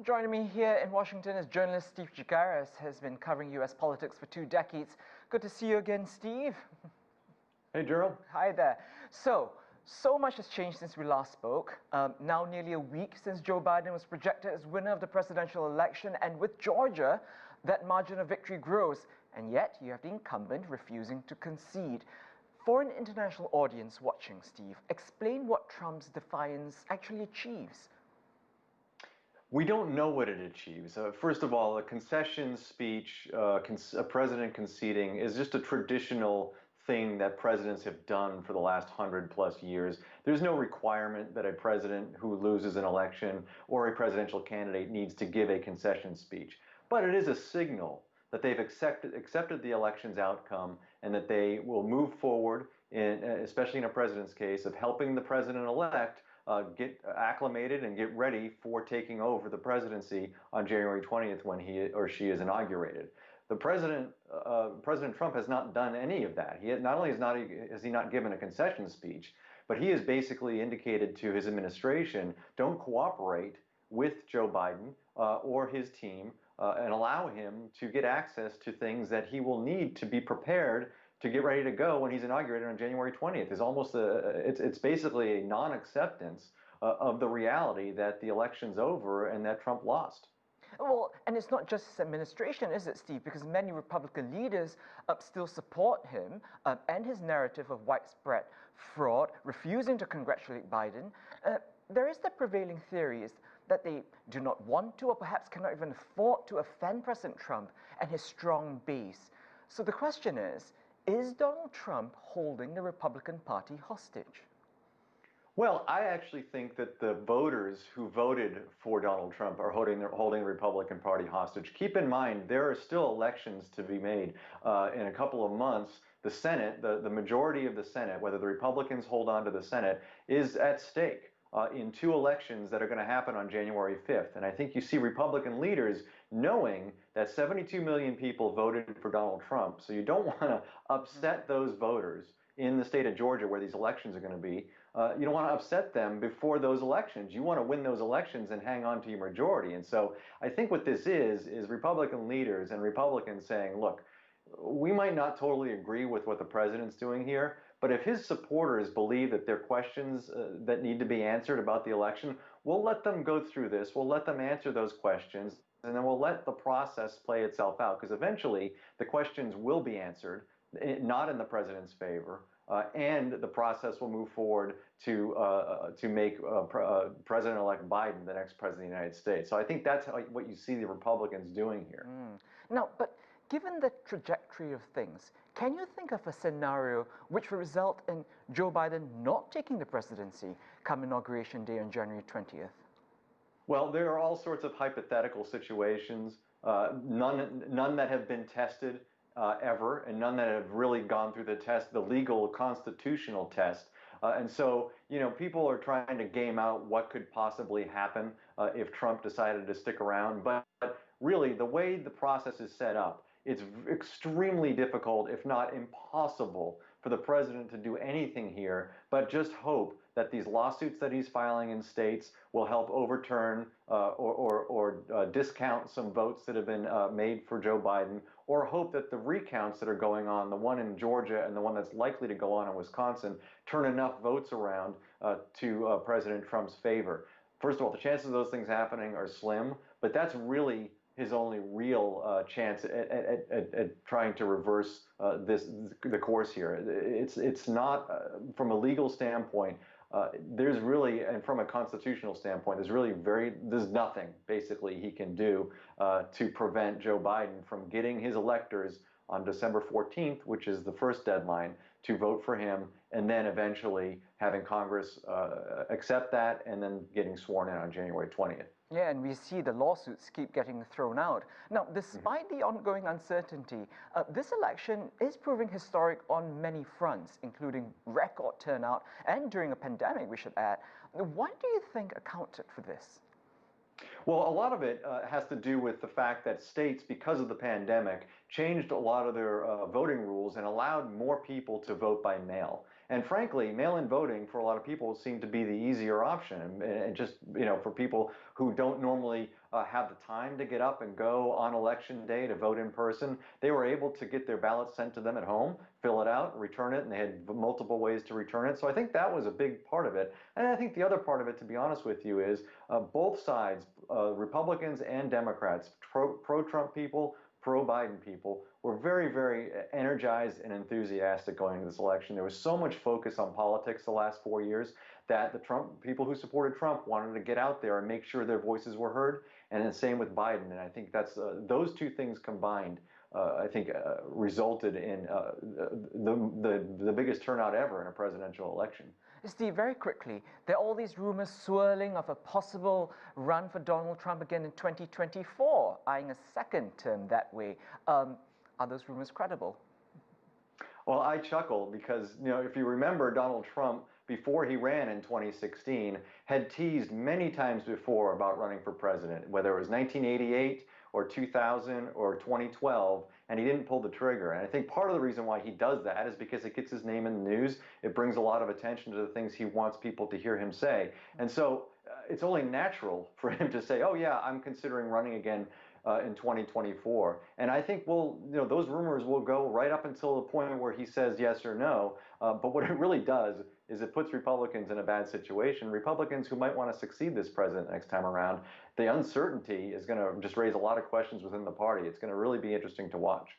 Joining me here in Washington is journalist Steve Chaggaris, has been covering U.S. politics for 2 decades. Good to see you again, Steve. Hey, Gerald. Hi there. So much has changed since we last spoke. Now nearly a week since Joe Biden was projected as winner of the presidential election, and with Georgia, that margin of victory grows. And yet, you have the incumbent refusing to concede. For an international audience watching, Steve, explain what Trump's defiance actually achieves. We don't know what it achieves. First of all, a concession speech, a president conceding is just a traditional thing that presidents have done for the last 100+ years. There's no requirement that a president who loses an election or a presidential candidate needs to give a concession speech. But it is a signal that they've accepted the election's outcome and that they will move forward, especially in a president's case, of helping the president-elect get acclimated and get ready for taking over the presidency on January 20th when he or she is inaugurated. President Trump has not done any of that. Not only has he not given a concession speech, but he has basically indicated to his administration, don't cooperate with Joe Biden or his team and allow him to get access to things that he will need to be prepared to get ready to go when he's inaugurated on January 20th. It's basically a non-acceptance of the reality that the election's over and that Trump lost. Well, and it's not just his administration, is it, Steve? Because many Republican leaders still support him and his narrative of widespread fraud, refusing to congratulate Biden. There is the prevailing theory is that they do not want to, or perhaps cannot even afford to, offend President Trump and his strong base. So the question is Donald Trump holding the Republican Party hostage? Well, I actually think that the voters who voted for Donald Trump are holding the Republican Party hostage. Keep in mind, there are still elections to be made in a couple of months. The Senate, the majority of the Senate, whether the Republicans hold on to the Senate, is at stake in two elections that are going to happen on January 5th. And I think you see Republican leaders knowing that 72 million people voted for Donald Trump. So you don't want to upset those voters in the state of Georgia where these elections are going to be. You don't want to upset them before those elections. You want to win those elections and hang on to your majority. And so I think what this is Republican leaders and Republicans saying, look, we might not totally agree with what the president's doing here, but if his supporters believe that there are questions that need to be answered about the election, we'll let them go through this. We'll let them answer those questions, and then we'll let the process play itself out, because eventually the questions will be answered, not in the president's favor, and the process will move forward to make President-elect Biden the next president of the United States. So I think that's what you see the Republicans doing here. Now, but given the trajectory of things, can you think of a scenario which will result in Joe Biden not taking the presidency come Inauguration Day on January 20th? Well, there are all sorts of hypothetical situations, none that have been tested ever, and none that have really gone through the legal constitutional test. And so, people are trying to game out what could possibly happen if Trump decided to stick around. But really, the way the process is set up, it's extremely difficult, if not impossible, for the president to do anything here but just hope that these lawsuits that he's filing in states will help overturn or discount some votes that have been made for Joe Biden, or hope that the recounts that are going on, the one in Georgia and the one that's likely to go on in Wisconsin, turn enough votes around to President Trump's favor. First of all, the chances of those things happening are slim, but that's really his only real chance at trying to reverse the course here. It's not from a legal standpoint. There's really, and from a constitutional standpoint, there's nothing basically he can do to prevent Joe Biden from getting his electors on December 14th, which is the first deadline, to vote for him, and then eventually having Congress accept that, and then getting sworn in on January 20th. Yeah, and we see the lawsuits keep getting thrown out. Now, despite the ongoing uncertainty, this election is proving historic on many fronts, including record turnout, and during a pandemic, we should add. What do you think accounted for this? Well, a lot of it has to do with the fact that states, because of the pandemic, changed a lot of their voting rules and allowed more people to vote by mail. And frankly, mail-in voting for a lot of people seemed to be the easier option. And just, for people who don't normally have the time to get up and go on election day to vote in person, they were able to get their ballots sent to them at home, fill it out, return it, and they had multiple ways to return it. So I think that was a big part of it. And I think the other part of it, to be honest with you, is both sides, Republicans and Democrats, pro-Trump people, pro-Biden people, were very, very energized and enthusiastic going into this election. There was so much focus on politics the last 4 years that the people who supported Trump wanted to get out there and make sure their voices were heard. And the same with Biden. And I think that's those two things combined, I think, resulted in the biggest turnout ever in a presidential election. Steve, very quickly, there are all these rumors swirling of a possible run for Donald Trump again in 2024, eyeing a second term that way. Are those rumors credible? Well, I chuckle because, if you remember, Donald Trump, before he ran in 2016, had teased many times before about running for president, whether it was 1988 or 2000 or 2012, and he didn't pull the trigger. And I think part of the reason why he does that is because it gets his name in the news. It brings a lot of attention to the things he wants people to hear him say. And so it's only natural for him to say, oh yeah, I'm considering running again in 2024. And I think those rumors will go right up until the point where he says yes or no. But what it really does is it puts Republicans in a bad situation. Republicans who might want to succeed this president next time around, the uncertainty is going to just raise a lot of questions within the party. It's going to really be interesting to watch.